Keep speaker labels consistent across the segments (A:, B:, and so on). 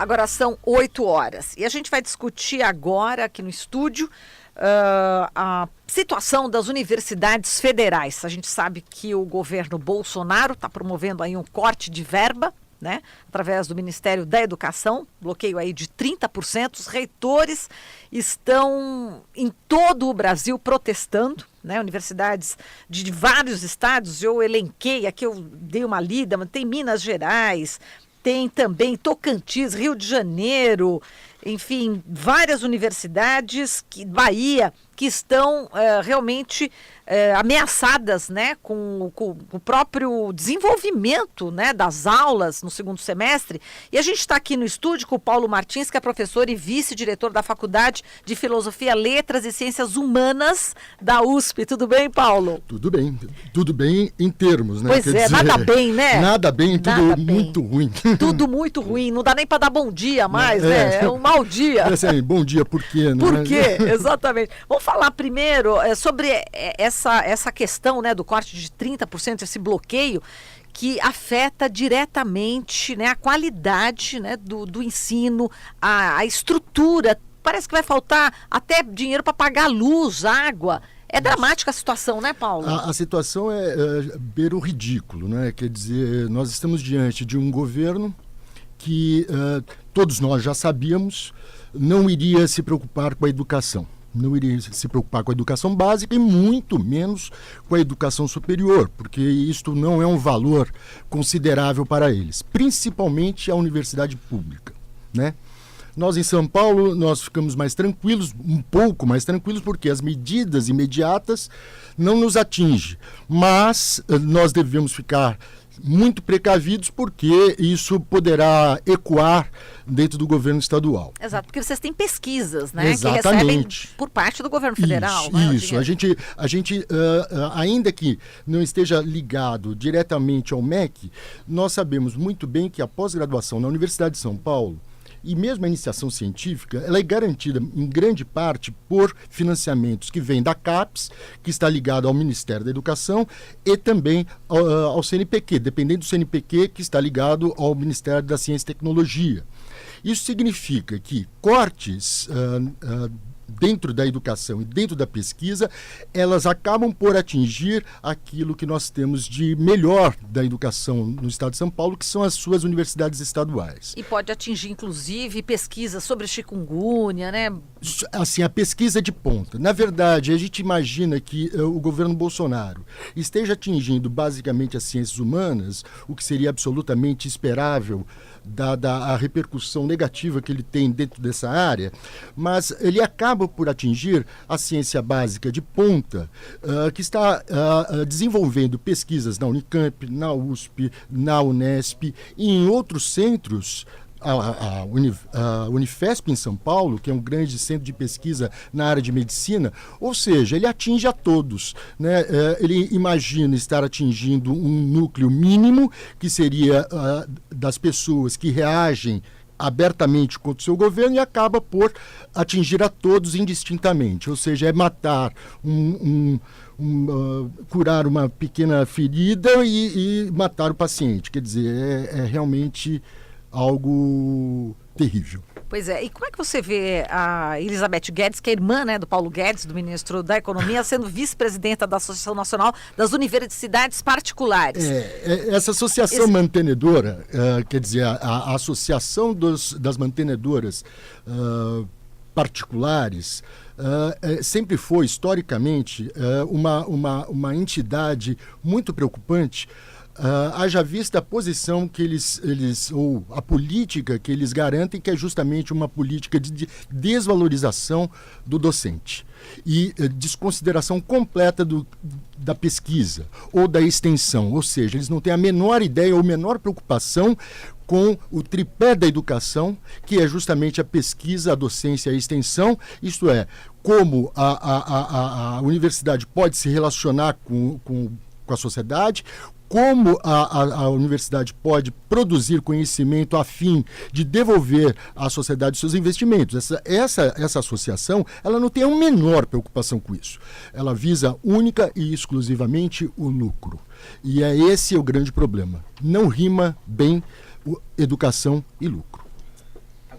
A: Agora são 8 horas e a gente vai discutir agora aqui no estúdio a situação das universidades federais. A gente sabe que o governo Bolsonaro está promovendo aí um corte de verba, né, através do Ministério da Educação, bloqueio aí de 30%. Os reitores estão em todo o Brasil protestando, né, universidades de vários estados. Eu elenquei aqui, eu dei uma lida, mas tem Minas Gerais, tem também Tocantins, Rio de Janeiro, enfim, várias universidades, Bahia, que estão realmente ameaçadas, né, com o próprio desenvolvimento, né, das aulas no segundo semestre. E a gente está aqui no estúdio com o Paulo Martins, que é professor e vice-diretor da Faculdade de Filosofia, Letras e Ciências Humanas da USP. Tudo bem, Paulo?
B: Tudo bem em termos, né?
A: Pois
B: Quer
A: é,
B: dizer,
A: nada bem, né?
B: Nada bem, tudo
A: Nada bem.
B: muito ruim.
A: Tudo muito ruim, não dá nem para dar bom dia mais, né? É um mau dia.
B: É assim, bom dia, por quê? Né?
A: Por quê? Exatamente. Vamos falar primeiro sobre essa questão, né, do corte de 30%, esse bloqueio que afeta diretamente, né, a qualidade, né, do ensino, a estrutura. Parece que vai faltar até dinheiro para pagar luz, água. É dramática a situação, né, Paulo?
B: A situação beira o ridículo, né? Quer dizer, nós estamos diante de um governo que todos nós já sabíamos não iria se preocupar com a educação. Não iria se preocupar com a educação básica e muito menos com a educação superior, porque isto não é um valor considerável para eles, principalmente a universidade pública, né? Nós em São Paulo, nós ficamos mais tranquilos, um pouco mais tranquilos, porque as medidas imediatas não nos atingem, mas nós devemos ficar muito precavidos, porque isso poderá ecoar dentro do governo estadual.
A: Exato, porque vocês têm pesquisas, né?
B: Exatamente.
A: Que recebem por parte do governo federal.
B: Isso. A gente ainda que não esteja ligado diretamente ao MEC, nós sabemos muito bem que a pós-graduação na Universidade de São Paulo, e mesmo a iniciação científica, ela é garantida em grande parte por financiamentos que vêm da CAPES, que está ligado ao Ministério da Educação, e também ao CNPq, dependendo do CNPq, que está ligado ao Ministério da Ciência e Tecnologia. Isso significa que cortes dentro da educação e dentro da pesquisa, elas acabam por atingir aquilo que nós temos de melhor da educação no estado de São Paulo, que são as suas universidades estaduais.
A: E pode atingir, inclusive, pesquisas sobre chikungunya, né?
B: Assim, a pesquisa de ponta. Na verdade, a gente imagina que o governo Bolsonaro esteja atingindo basicamente as ciências humanas, o que seria absolutamente esperável, dada a repercussão negativa que ele tem dentro dessa área, mas ele acaba por atingir a ciência básica de ponta, que está desenvolvendo pesquisas na Unicamp, na USP, na Unesp e em outros centros. A Unifesp em São Paulo, que é um grande centro de pesquisa na área de medicina, ou seja, ele atinge a todos, né? Ele imagina estar atingindo um núcleo mínimo, que seria das pessoas que reagem abertamente contra o seu governo, e acaba por atingir a todos indistintamente, ou seja, é matar curar uma pequena ferida e matar o paciente. Quer dizer, é realmente algo terrível.
A: Pois é, e como é que você vê a Elizabeth Guedes, que é irmã, né, do Paulo Guedes, do ministro da Economia, sendo vice-presidenta da Associação Nacional das Universidades Particulares?
B: Essa associação mantenedora, quer dizer, a Associação das Mantenedoras Particulares, sempre foi, historicamente, uma entidade muito preocupante, haja vista a posição que eles, ou a política que eles garantem, que é justamente uma política de desvalorização do docente e desconsideração completa da pesquisa ou da extensão, ou seja, eles não têm a menor ideia ou menor preocupação com o tripé da educação, que é justamente a pesquisa, a docência e a extensão, isto é, como a universidade pode se relacionar com a sociedade, como a universidade pode produzir conhecimento a fim de devolver à sociedade seus investimentos. Essa associação, ela não tem a menor preocupação com isso. Ela visa única e exclusivamente o lucro. E esse é o grande problema. Não rima bem educação e lucro.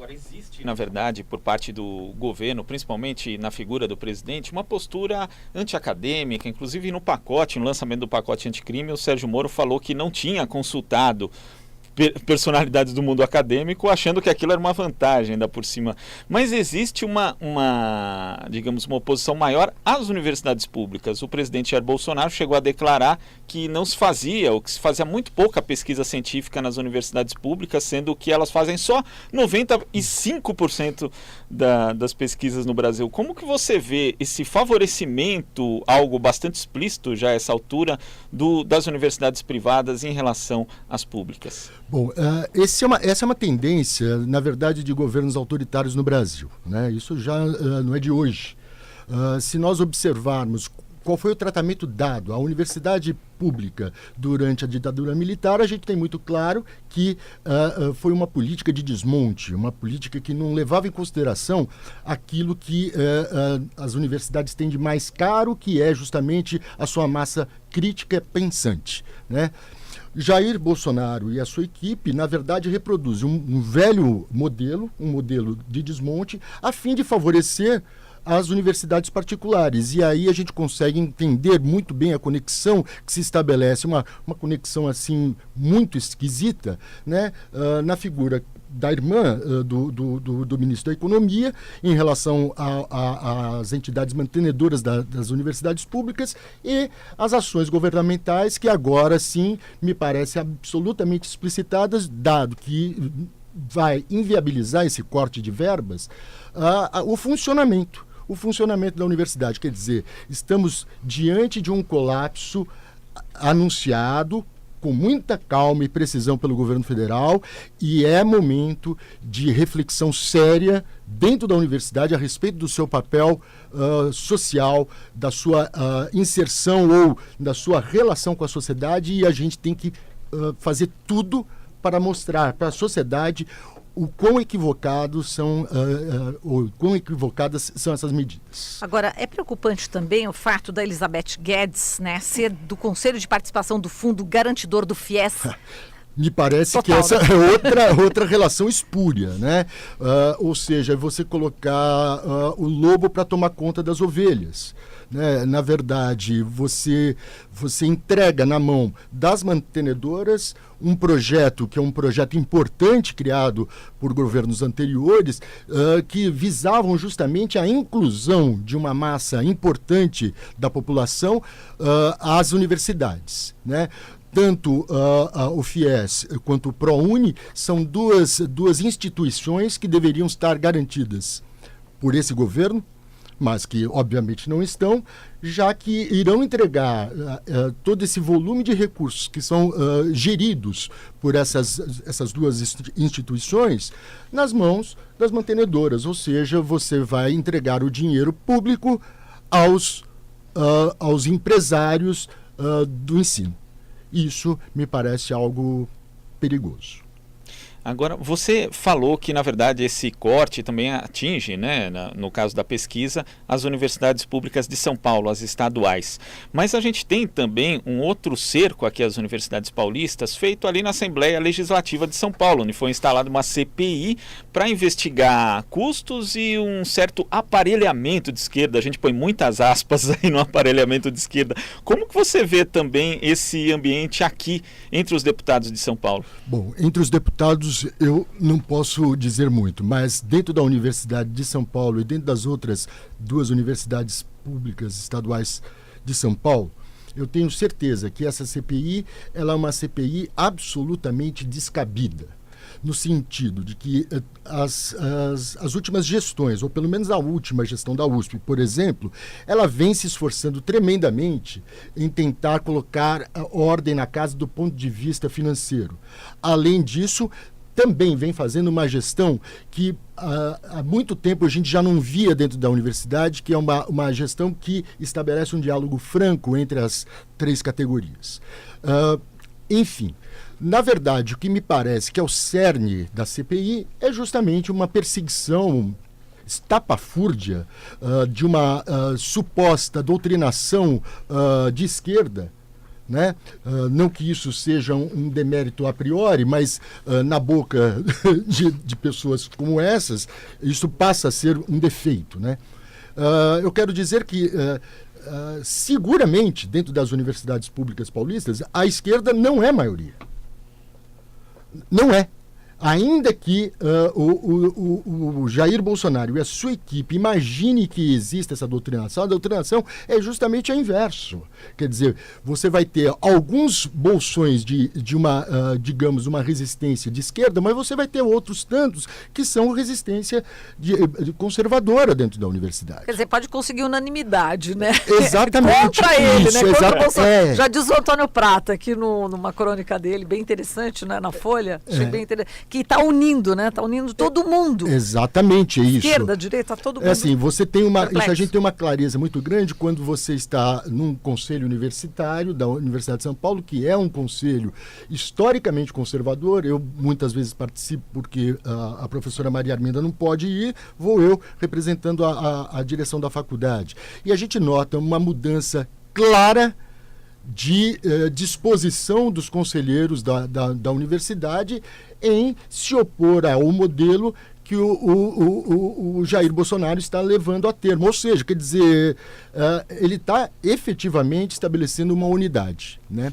C: Agora, existe, na verdade, por parte do governo, principalmente na figura do presidente, uma postura anti-acadêmica. Inclusive, no pacote, no lançamento do pacote anticrime, o Sérgio Moro falou que não tinha consultado personalidades do mundo acadêmico, achando que aquilo era uma vantagem ainda por cima. Mas existe digamos, uma oposição maior às universidades públicas. O presidente Jair Bolsonaro chegou a declarar que não se fazia, ou que se fazia muito pouca pesquisa científica nas universidades públicas, sendo que elas fazem só 95% das pesquisas no Brasil. Como que você vê esse favorecimento, algo bastante explícito já a essa altura, das universidades privadas em relação às públicas?
B: Bom, essa é uma tendência, na verdade, de governos autoritários no Brasil, né? Isso já não é de hoje. Se nós observarmos qual foi o tratamento dado à universidade pública durante a ditadura militar, a gente tem muito claro que foi uma política de desmonte, uma política que não levava em consideração aquilo que as universidades têm de mais caro, que é justamente a sua massa crítica pensante, né? Jair Bolsonaro e a sua equipe, na verdade, reproduzem um velho modelo, um modelo de desmonte, a fim de favorecer as universidades particulares. E aí a gente consegue entender muito bem a conexão que se estabelece, uma conexão assim muito esquisita, né, na figura da irmã do ministro da Economia em relação às entidades mantenedoras das universidades públicas e as ações governamentais que agora sim me parecem absolutamente explicitadas, dado que vai inviabilizar esse corte de verbas, o funcionamento da universidade. Quer dizer, estamos diante de um colapso anunciado com muita calma e precisão pelo governo federal, e é momento de reflexão séria dentro da universidade a respeito do seu papel social, da sua inserção ou da sua relação com a sociedade, e a gente tem que fazer tudo para mostrar para a sociedade o quão equivocadas são essas medidas.
A: Agora, é preocupante também o fato da Elizabeth Guedes, né, ser do Conselho de Participação do Fundo Garantidor do FIES.
B: Me parece
A: Total,
B: que essa é outra relação espúria, né? Ou seja, você colocar o lobo para tomar conta das ovelhas, né? Na verdade, você entrega na mão das mantenedoras um projeto que é um projeto importante criado por governos anteriores, que visavam justamente a inclusão de uma massa importante da população às universidades, né? Tanto o FIES quanto o ProUni são duas instituições que deveriam estar garantidas por esse governo, mas que obviamente não estão, já que irão entregar todo esse volume de recursos que são geridos por essas duas instituições nas mãos das mantenedoras, ou seja, você vai entregar o dinheiro público aos empresários do ensino. Isso me parece algo perigoso.
C: Agora, você falou que, na verdade, esse corte também atinge, né, no caso da pesquisa, as universidades públicas de São Paulo, as estaduais. Mas a gente tem também um outro cerco aqui às universidades paulistas, feito ali na Assembleia Legislativa de São Paulo, onde foi instalada uma CPI para investigar custos e um certo aparelhamento de esquerda. A gente põe muitas aspas aí no aparelhamento de esquerda. Como que você vê também esse ambiente aqui entre os deputados de São Paulo?
B: Bom, entre os deputados eu não posso dizer muito, mas dentro da Universidade de São Paulo e dentro das outras duas universidades públicas estaduais de São Paulo, eu tenho certeza que essa CPI ela é uma CPI absolutamente descabida, no sentido de que as últimas gestões, ou pelo menos a última gestão da USP, por exemplo, ela vem se esforçando tremendamente em tentar colocar ordem na casa do ponto de vista financeiro. Além disso, também vem fazendo uma gestão que há muito tempo a gente já não via dentro da universidade, que é uma gestão que estabelece um diálogo franco entre as três categorias. Enfim, na verdade, o que me parece que é o cerne da CPI é justamente uma perseguição estapafúrdia de uma suposta doutrinação de esquerda, né? Não que isso seja um demérito a priori, mas na boca de pessoas como essas, isso passa a ser um defeito, né? Eu quero dizer que seguramente dentro das universidades públicas paulistas a esquerda não é maioria. Não é. Ainda que o Jair Bolsonaro e a sua equipe imagine que exista essa doutrinação, a doutrinação é justamente o inverso. Quer dizer, você vai ter alguns bolsões de uma, digamos, uma resistência de esquerda, mas você vai ter outros tantos que são resistência conservadora dentro da universidade.
A: Quer dizer, pode conseguir unanimidade, né?
B: Exatamente.
A: Contra ele,
B: isso,
A: né? Contra o Bolsonaro.
B: É.
A: Já diz o Antônio Prata aqui numa crônica dele, bem interessante, né? Na Folha, achei bem interessante. Que está unindo, né? Está unindo todo mundo.
B: Exatamente, é isso.
A: Esquerda, direita, todo mundo.
B: É assim, você tem
A: perplexo.
B: a gente tem uma clareza muito grande quando você está num conselho universitário da Universidade de São Paulo, que é um conselho historicamente conservador. Eu muitas vezes participo porque a professora Maria Arminda não pode ir, vou eu representando a direção da faculdade. E a gente nota uma mudança clara de disposição dos conselheiros da universidade em se opor ao modelo que o Jair Bolsonaro está levando a termo. Ou seja, quer dizer, ele está efetivamente estabelecendo uma unidade, né?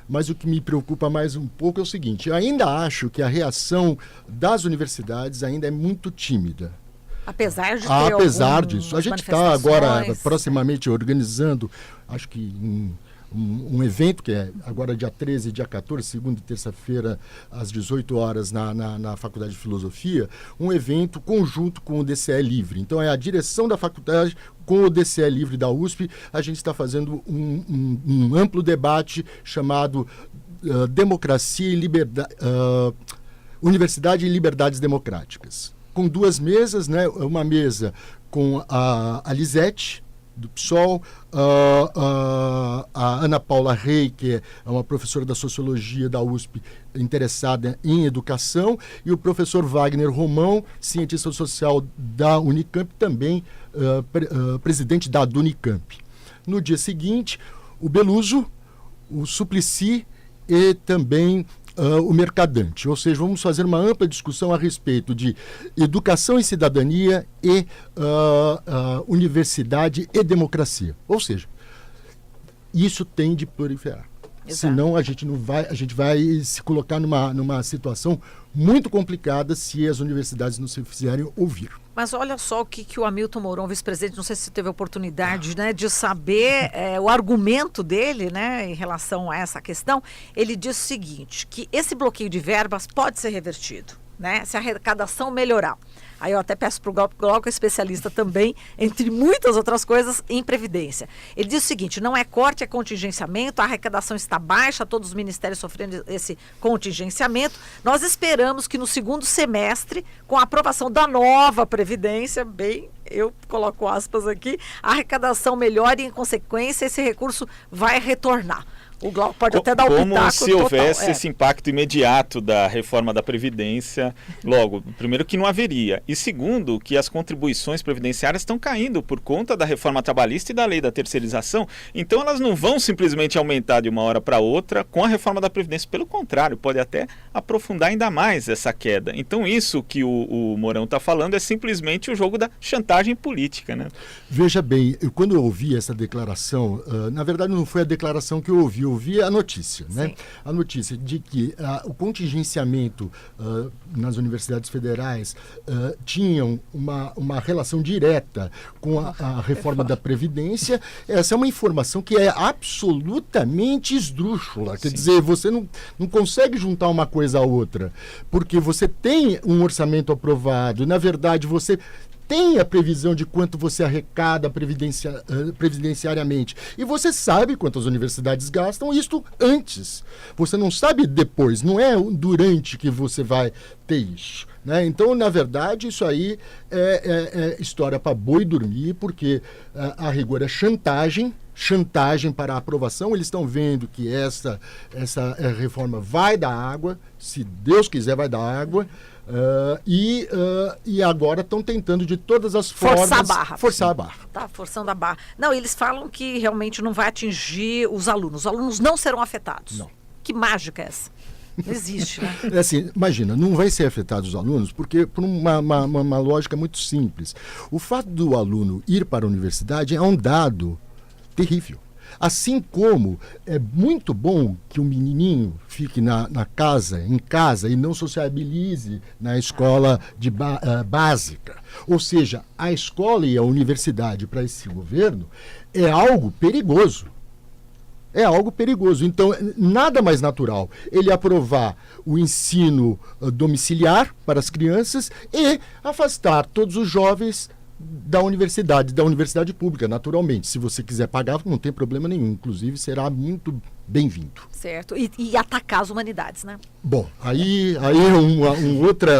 B: Mas o que me preocupa mais um pouco é o seguinte: eu ainda acho que a reação das universidades ainda é muito tímida.
A: Apesar de ter
B: Apesar disso. A gente está agora proximamente organizando, acho que um evento que é agora dia 13 e dia 14, segunda e terça-feira, às 18 horas, na Faculdade de Filosofia, um evento conjunto com o DCE Livre. Então, é a direção da faculdade com o DCE Livre da USP. A gente está fazendo um amplo debate chamado Democracia e Liberdade, Universidade e Liberdades Democráticas. Com duas mesas, né? Uma mesa com a Lisete, do PSOL, a Ana Paula Rey, que é uma professora da Sociologia da USP interessada em educação, e o professor Wagner Romão, cientista social da Unicamp, também presidente da Unicamp. No dia seguinte, o Beluso, o Suplicy e também o Mercadante. Ou seja, vamos fazer uma ampla discussão a respeito de educação e cidadania e universidade e democracia. Ou seja, isso tem de proliferar.
A: Exato.
B: Senão a gente vai se colocar numa situação muito complicada se as universidades não se fizerem ouvir.
A: Mas olha só o que o Hamilton Mourão, vice-presidente, não sei se você teve a oportunidade, né, de saber o argumento dele, né, em relação a essa questão. Ele diz o seguinte, que esse bloqueio de verbas pode ser revertido, né, se a arrecadação melhorar. Aí eu até peço para o Glauco, especialista também, entre muitas outras coisas, em Previdência. Ele diz o seguinte, não é corte, é contingenciamento, a arrecadação está baixa, todos os ministérios sofrendo esse contingenciamento. Nós esperamos que no segundo semestre, com a aprovação da nova Previdência, eu coloco aspas aqui, a arrecadação melhore e, em consequência, esse recurso vai retornar. O Glauco pode até dar o pitaco
C: total. Como se houvesse
A: total,
C: esse impacto imediato da reforma da Previdência. Logo, primeiro que não haveria. E segundo, que as contribuições previdenciárias estão caindo por conta da reforma trabalhista e da lei da terceirização. Então elas não vão simplesmente aumentar de uma hora para outra com a reforma da Previdência. Pelo contrário, pode até aprofundar ainda mais essa queda. Então isso que o Mourão está falando é simplesmente o jogo da chantagem política, né?
B: Veja bem, quando eu ouvi essa declaração, na verdade não foi a declaração que eu ouvi a notícia, né?
A: Sim.
B: A notícia de que o contingenciamento nas universidades federais tinham uma relação direta com a reforma da Previdência. Essa é uma informação que é absolutamente esdrúxula. Quer dizer, você não consegue juntar uma coisa à outra, porque você tem um orçamento aprovado, na verdade você tem a previsão de quanto você arrecada previdenciariamente. E você sabe quanto as universidades gastam, isto antes. Você não sabe depois, não é durante que você vai ter isso, né? Então, na verdade, isso aí é história para boi dormir, porque a rigor é chantagem para a aprovação. Eles estão vendo que essa reforma vai dar água, se Deus quiser vai dar água. E agora estão tentando de todas as formas... Forçar a barra.
A: Tá, forçando a barra. Não, eles falam que realmente não vai atingir os alunos. Os alunos não serão afetados.
B: Não.
A: Que mágica é essa? Não existe, né?
B: É assim, imagina, não vai ser afetado os alunos porque por uma lógica muito simples. O fato do aluno ir para a universidade é um dado terrível. Assim como é muito bom que o menininho fique em casa e não sociabilize na escola básica. Ou seja, a escola e a universidade para esse governo é algo perigoso. É algo perigoso. Então, nada mais natural ele aprovar o ensino domiciliar para as crianças e afastar todos os jovens da universidade pública, naturalmente. Se você quiser pagar, não tem problema nenhum. Inclusive, será muito bem-vindo.
A: Certo. E atacar as humanidades, né?
B: Bom, aí outra...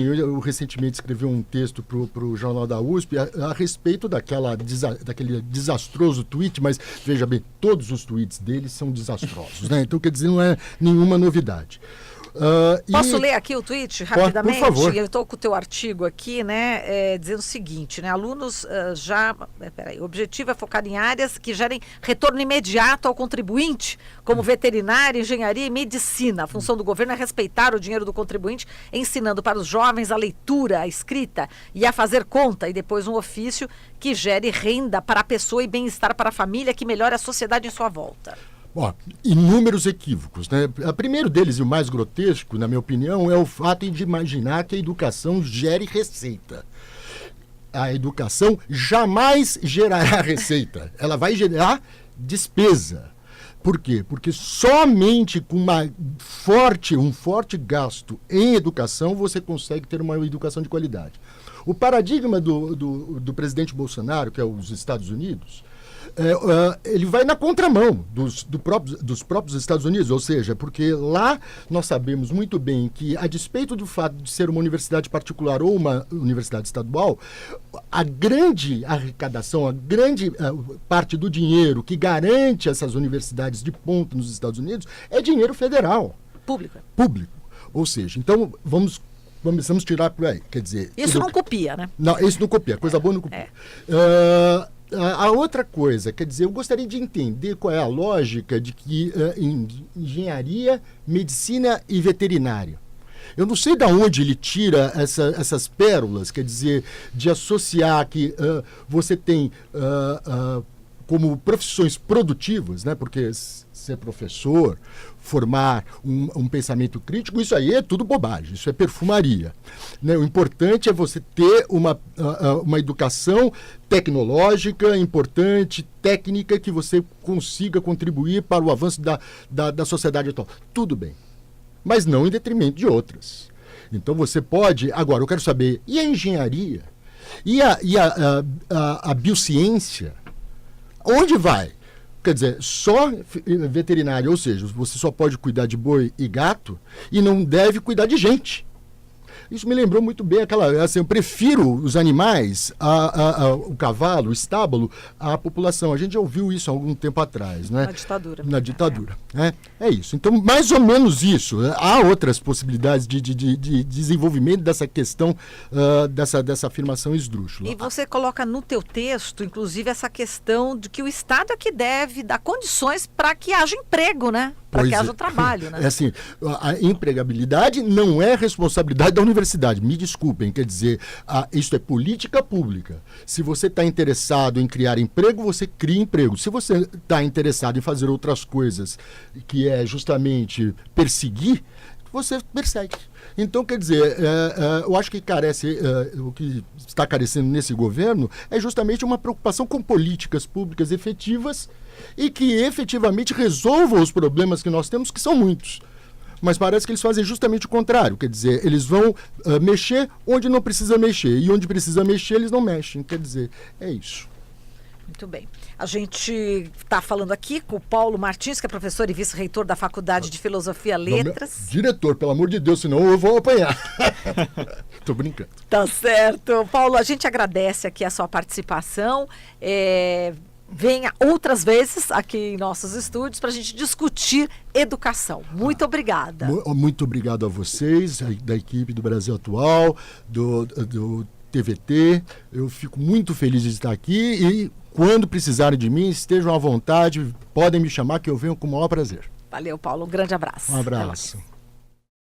B: Eu recentemente escrevi um texto para o Jornal da USP a respeito daquele desastroso tweet, mas, veja bem, todos os tweets deles são desastrosos, né? Então, quer dizer, não é nenhuma novidade.
A: Posso ler aqui o tweet rapidamente?
B: Por favor.
A: Eu estou com o teu artigo aqui, né, dizendo o seguinte, né, alunos o objetivo é focar em áreas que gerem retorno imediato ao contribuinte, como veterinária, engenharia e medicina. A função do governo é respeitar o dinheiro do contribuinte, ensinando para os jovens a leitura, a escrita e a fazer conta, e depois um ofício que gere renda para a pessoa e bem-estar para a família, que melhore a sociedade em sua volta.
B: Inúmeros equívocos, né? O primeiro deles, e o mais grotesco, na minha opinião, é o fato de imaginar que a educação gere receita. A educação jamais gerará receita. Ela vai gerar despesa. Por quê? Porque somente com um forte gasto em educação você consegue ter uma educação de qualidade. O paradigma do presidente Bolsonaro, que é os Estados Unidos... ele vai na contramão dos próprios Estados Unidos, ou seja, porque lá nós sabemos muito bem que, a despeito do fato de ser uma universidade particular ou uma universidade estadual, a grande arrecadação, a grande parte do dinheiro que garante essas universidades de ponta nos Estados Unidos é dinheiro federal.
A: Público.
B: Ou seja, então vamos tirar por aí. Quer dizer...
A: Isso não copia, né?
B: Não, isso não copia. Coisa boa não copia. A outra coisa, quer dizer, eu gostaria de entender qual é a lógica de que engenharia, medicina e veterinária. Eu não sei de onde ele tira essas pérolas, quer dizer, de associar que você tem como profissões produtivas, né? Porque ser professor, formar um pensamento crítico, isso aí é tudo bobagem, isso é perfumaria. Né? O importante é você ter uma educação tecnológica, importante, técnica, que você consiga contribuir para o avanço da sociedade atual. Tudo bem, mas não em detrimento de outras. Então você pode... Agora, eu quero saber, e a engenharia? E a biociência? Onde vai? Quer dizer, só veterinário, ou seja, você só pode cuidar de boi e gato e não deve cuidar de gente. Isso me lembrou muito bem eu prefiro os animais, o cavalo, o estábulo, à população. A gente já ouviu isso há algum tempo atrás, né? Na ditadura. É isso. Então, mais ou menos isso. Há outras possibilidades de desenvolvimento dessa questão, dessa afirmação esdrúxula.
A: E você coloca no teu texto, inclusive, essa questão de que o Estado é que deve dar condições para que haja emprego, né? Para que haja trabalho, né?
B: É assim, a empregabilidade não é responsabilidade da universidade. Me desculpem, quer dizer, isso é política pública. Se você está interessado em criar emprego, você cria emprego. Se você está interessado em fazer outras coisas, que é justamente perseguir, você persegue. Então, quer dizer, eu acho que o que está carecendo nesse governo é justamente uma preocupação com políticas públicas efetivas e que efetivamente resolvam os problemas que nós temos, que são muitos. Mas parece que eles fazem justamente o contrário, quer dizer, eles vão mexer onde não precisa mexer, e onde precisa mexer eles não mexem, quer dizer, é isso.
A: Muito bem. A gente está falando aqui com o Paulo Martins, que é professor e vice-reitor da Faculdade de Filosofia e Letras.
B: Diretor, pelo amor de Deus, senão eu vou apanhar. Estou brincando.
A: Tá certo. Paulo, a gente agradece aqui a sua participação. venha outras vezes aqui em nossos estúdios para a gente discutir educação. Muito obrigada.
B: Muito obrigado a vocês, da equipe do Brasil Atual, do TVT. Eu fico muito feliz de estar aqui e quando precisarem de mim, estejam à vontade, podem me chamar que eu venho com o maior prazer.
A: Valeu, Paulo. Um grande abraço.
B: Um abraço.